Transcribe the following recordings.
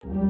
Welcome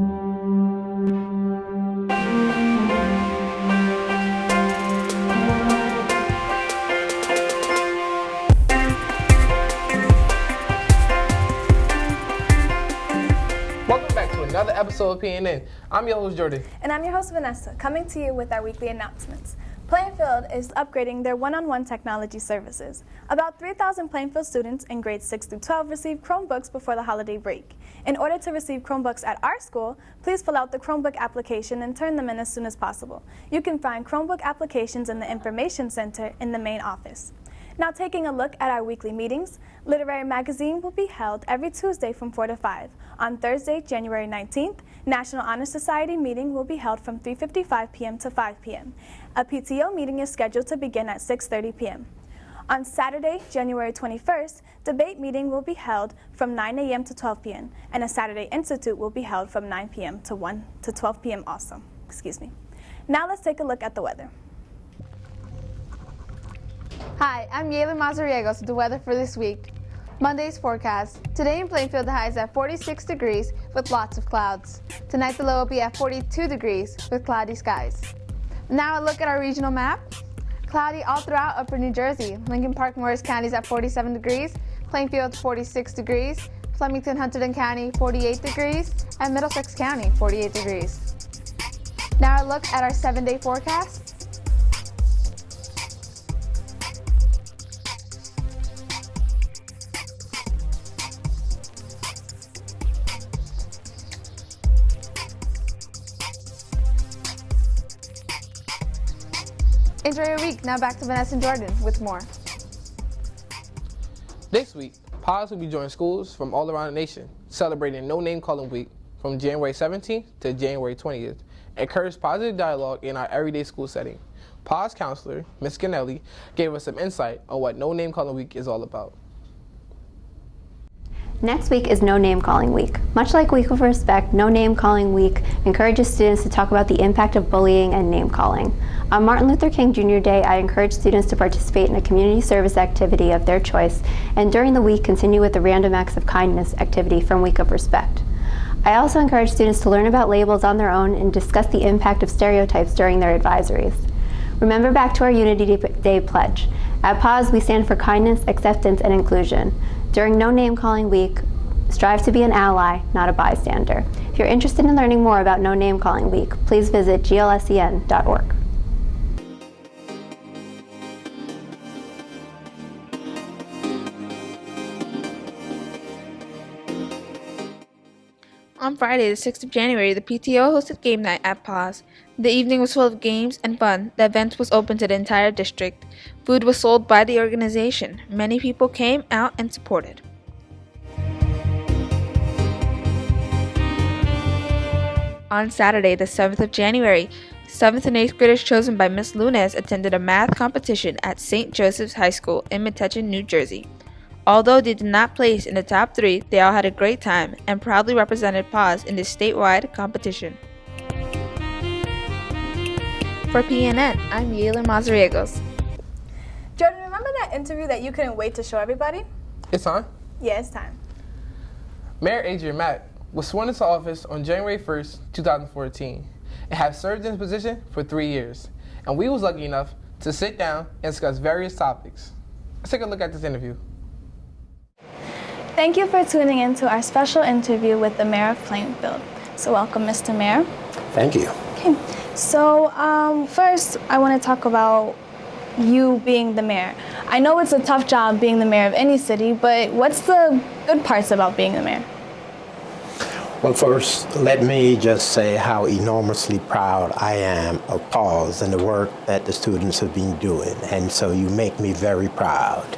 back to another episode of PNN. I'm your host, Jordan. And I'm your host, Vanessa, coming to you with our weekly announcements. Plainfield is upgrading their one-on-one technology services. About 3,000 Plainfield students in grades 6 through 12 received Chromebooks before the holiday break. In order to receive Chromebooks at our school, please fill out the Chromebook application and turn them in as soon as possible. You can find Chromebook applications in the Information Center in the main office. Now taking a look at our weekly meetings, Literary Magazine will be held every Tuesday from 4 to 5. On Thursday, January 19th, National Honor Society meeting will be held from 3:55 p.m. to 5 p.m. A PTO meeting is scheduled to begin at 6:30 p.m. On Saturday, January 21st, debate meeting will be held from 9 a.m. to 12 p.m. and a Saturday Institute will be held from 9 p.m. to 1 to 12 p.m. also. Now let's take a look at the weather. Hi, I'm Yayla Mazariegos with the weather for this week. Monday's forecast. Today in Plainfield, the high is at 46 degrees with lots of clouds. Tonight, the low will be at 42 degrees with cloudy skies. Now a look at our regional map. Cloudy all throughout upper New Jersey. Lincoln Park, Morris County is at 47 degrees. Plainfield, 46 degrees. Flemington, Hunterdon County, 48 degrees. And Middlesex County, 48 degrees. Now a look at our 7-day forecast. Enjoy your week. Now back to Vanessa and Jordan with more. This week, PAWS will be joining schools from all around the nation, celebrating No Name Calling Week from January 17th to January 20th. Encourage positive dialogue in our everyday school setting. PAWS counselor, Ms. Ganelli, gave us some insight on what No Name Calling Week is all about. Next week is No Name Calling Week. Much like Week of Respect, No Name Calling Week encourages students to talk about the impact of bullying and name calling. On Martin Luther King Jr. Day, I encourage students to participate in a community service activity of their choice, and during the week continue with the Random Acts of Kindness activity from Week of Respect. I also encourage students to learn about labels on their own and discuss the impact of stereotypes during their advisories. Remember back to our Unity Day pledge. At PAWS, we stand for kindness, acceptance, and inclusion. During No Name Calling Week, strive to be an ally, not a bystander. If you're interested in learning more about No Name Calling Week, please visit glsen.org. On Friday, the 6th of January, the PTO hosted game night at PAWS. The evening was full of games and fun. The event was open to the entire district. Food was sold by the organization. Many people came out and supported. On Saturday, the 7th of January, 7th and 8th graders chosen by Ms. Lunes attended a math competition at St. Joseph's High School in Metuchen, New Jersey. Although they did not place in the top 3, they all had a great time and proudly represented PAWS in this statewide competition. For PNN, I'm Yayla Mazariegos. Jordan, remember that interview that you couldn't wait to show everybody? It's on. Yeah, it's time. Mayor Adrian Mack was sworn into office on January 1st, 2014, and has served in his position for 3 years. And we was lucky enough to sit down and discuss various topics. Let's take a look at this interview. Thank you for tuning in to our special interview with the Mayor of Plainfield. So welcome, Mr. Mayor. Thank you. Okay, so first I want to talk about you being the mayor. I know it's a tough job being the mayor of any city, but what's the good parts about being the mayor? Well, first, let me just say how enormously proud I am of PAWS and the work that the students have been doing, and so you make me very proud.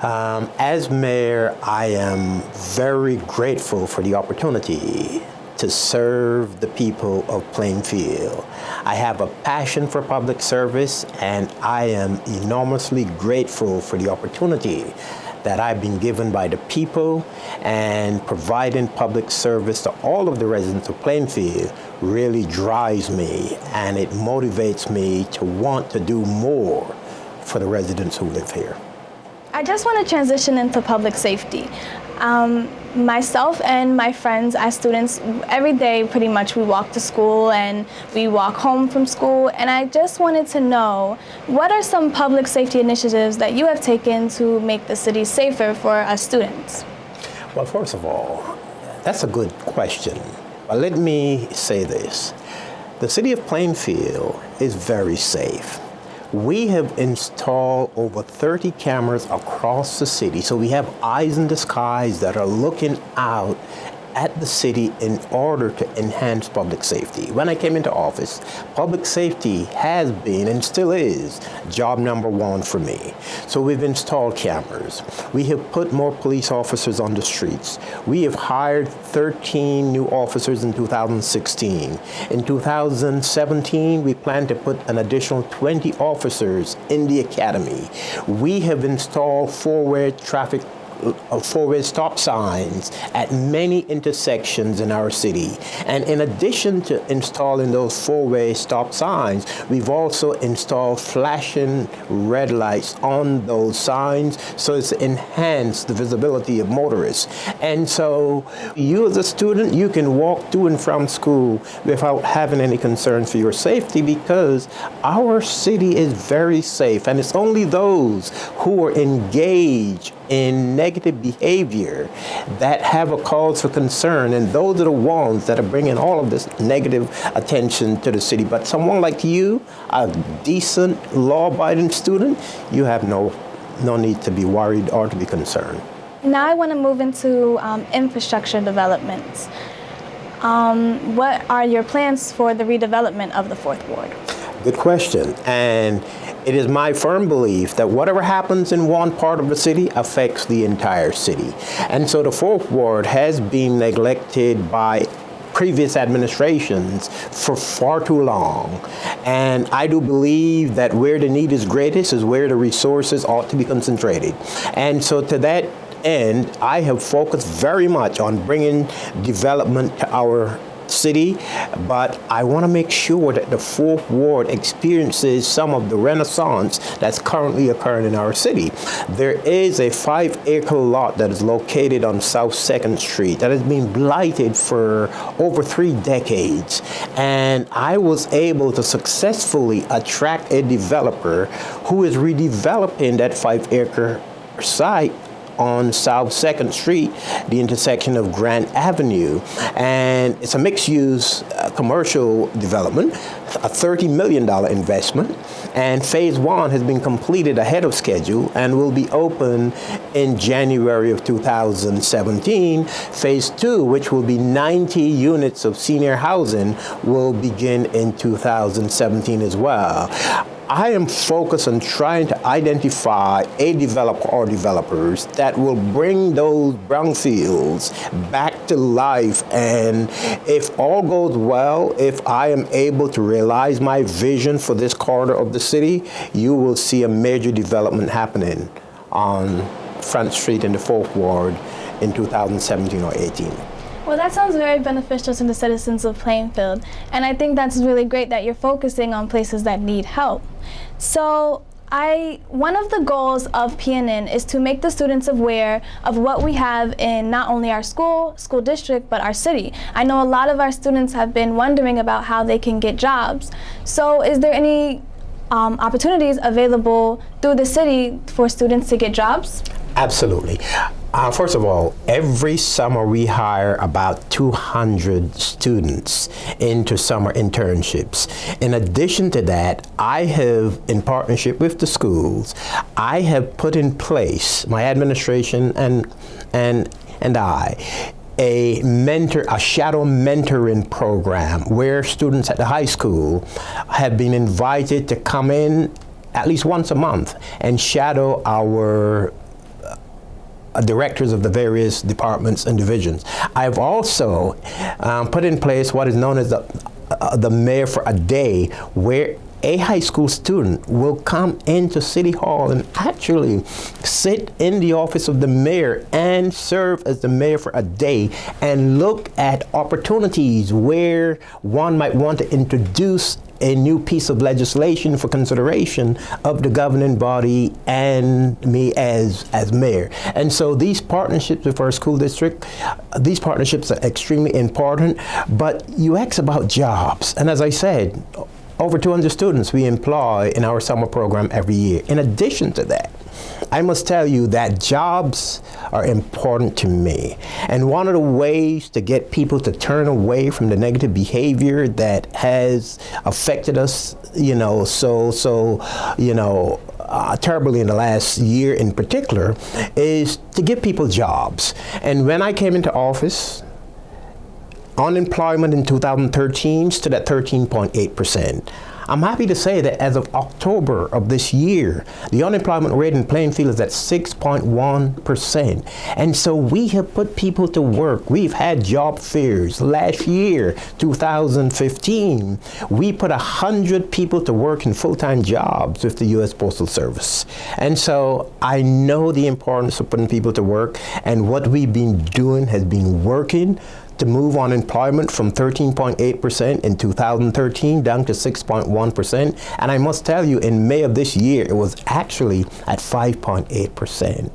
As mayor, I am very grateful for the opportunity to serve the people of Plainfield. I have a passion for public service, and I am enormously grateful for the opportunity that I've been given by the people, and providing public service to all of the residents of Plainfield really drives me, and it motivates me to want to do more for the residents who live here. I just want to transition into public safety. Myself and my friends as students, every day pretty much we walk to school and we walk home from school, and I just wanted to know, what are some public safety initiatives that you have taken to make the city safer for us students? Well, first of all, that's a good question. But let me say this. The city of Plainfield is very safe. We have installed over 30 cameras across the city, so we have eyes in the skies that are looking out at the city in order to enhance public safety. When I came into office, public safety has been and still is job number one for me. So we've installed cameras. We have put more police officers on the streets. We have hired 13 new officers in 2016. In 2017, we plan to put an additional 20 officers in the academy. We have installed four-way stop signs at many intersections in our city. And in addition to installing those four-way stop signs, we've also installed flashing red lights on those signs so as to enhance the visibility of motorists. And so you as a student, you can walk to and from school without having any concern for your safety, because our city is very safe, and it's only those who are engaged in negative behavior that have a cause for concern, and those are the ones that are bringing all of this negative attention to the city. But someone like you, a decent, law-abiding student, you have no need to be worried or to be concerned. Now I want to move into infrastructure developments. What are your plans for the redevelopment of the Fourth Ward? Good question. And it is my firm belief that whatever happens in one part of the city affects the entire city. And so the Fourth Ward has been neglected by previous administrations for far too long. And I do believe that where the need is greatest is where the resources ought to be concentrated. And so to that end, I have focused very much on bringing development to our city, but I want to make sure that the Fourth Ward experiences some of the renaissance that's currently occurring in our city. There is a 5-acre lot that is located on South 2nd Street that has been blighted for over 3 decades, and I was able to successfully attract a developer who is redeveloping that 5-acre site on South 2nd Street, the intersection of Grant Avenue. And it's a mixed-use commercial development, a $30 million investment. And phase 1 has been completed ahead of schedule and will be open in January of 2017. Phase 2, which will be 90 units of senior housing, will begin in 2017 as well. I am focused on trying to identify a developer or developers that will bring those brownfields back to life. And if all goes well, if I am able to realize my vision for this corridor of the city, you will see a major development happening on Front Street in the Fourth Ward in 2017 or 18. Well, that sounds very beneficial to the citizens of Plainfield, and I think that's really great that you're focusing on places that need help. So one of the goals of PNN is to make the students aware of what we have in not only our school district, but our city. I know a lot of our students have been wondering about how they can get jobs. So is there any opportunities available through the city for students to get jobs? Absolutely. First of all, every summer we hire about 200 students into summer internships. In addition to that, I have, in partnership with the schools, I have put in place, my administration and I, a shadow mentoring program where students at the high school have been invited to come in at least once a month and shadow our directors of the various departments and divisions. I've also put in place what is known as the Mayor for a Day, where a high school student will come into City Hall and actually sit in the office of the mayor and serve as the mayor for a day and look at opportunities where one might want to introduce a new piece of legislation for consideration of the governing body and me as mayor. And so these partnerships with our school district, these partnerships are extremely important. But you asked about jobs, and as I said, over 200 students we employ in our summer program every year. In addition to that, I must tell you that jobs are important to me. And one of the ways to get people to turn away from the negative behavior that has affected us, terribly in the last year in particular, is to give people jobs. And when I came into office, unemployment in 2013 stood at 13.8%. I'm happy to say that as of October of this year, the unemployment rate in Plainfield is at 6.1%. And so we have put people to work. We've had job fairs. Last year, 2015, we put 100 people to work in full-time jobs with the U.S. Postal Service. And so I know the importance of putting people to work, and what we've been doing has been working to move unemployment from 13.8% in 2013 down to 6.1%. And I must tell you, in May of this year, it was actually at 5.8%.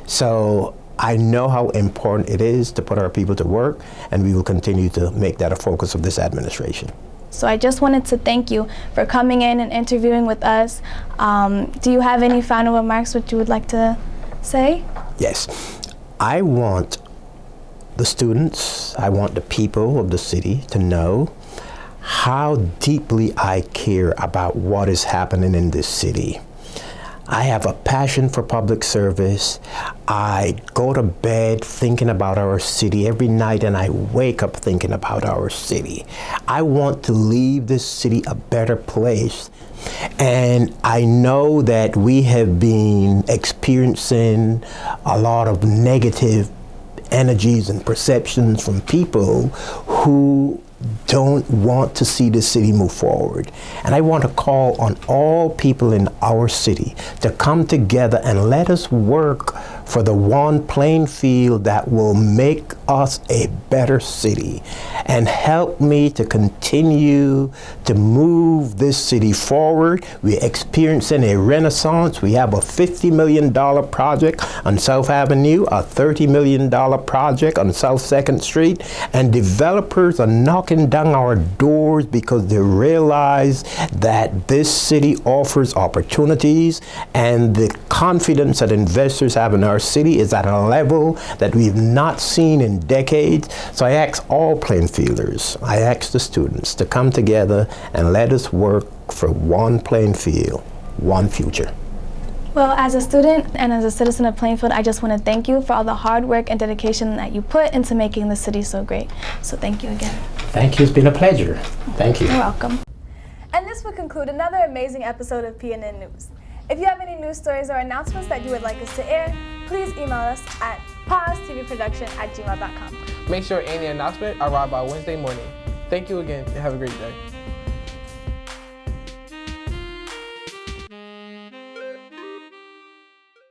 So I know how important it is to put our people to work, and we will continue to make that a focus of this administration. So I just wanted to thank you for coming in and interviewing with us. Do you have any final remarks which you would like to say? Yes. I want the students, I want the people of the city to know how deeply I care about what is happening in this city. I have a passion for public service. I go to bed thinking about our city every night, and I wake up thinking about our city. I want to leave this city a better place. And I know that we have been experiencing a lot of negative energies and perceptions from people who don't want to see the city move forward. And I want to call on all people in our city to come together and let us work for the one Plainfield that will make us a better city, and help me to continue to move this city forward. We're experiencing a renaissance. We have a $50 million project on South Avenue, a $30 million project on South 2nd Street, and developers are knocking down our doors because they realize that this city offers opportunities, and the confidence that investors have in our city is at a level that we've not seen in decades. So I ask all Plainfielders, I ask the students to come together and let us work for one Plainfield, one future. Well, as a student and as a citizen of Plainfield, I just want to thank you for all the hard work and dedication that you put into making the city so great. So thank you again. Thank you. It's been a pleasure. Thank you. You're welcome. And this will conclude another amazing episode of PNN News. If you have any news stories or announcements that you would like us to air, please email us at pausetvproduction@gmail.com. Make sure any announcement arrive by Wednesday morning. Thank you again, and have a great day.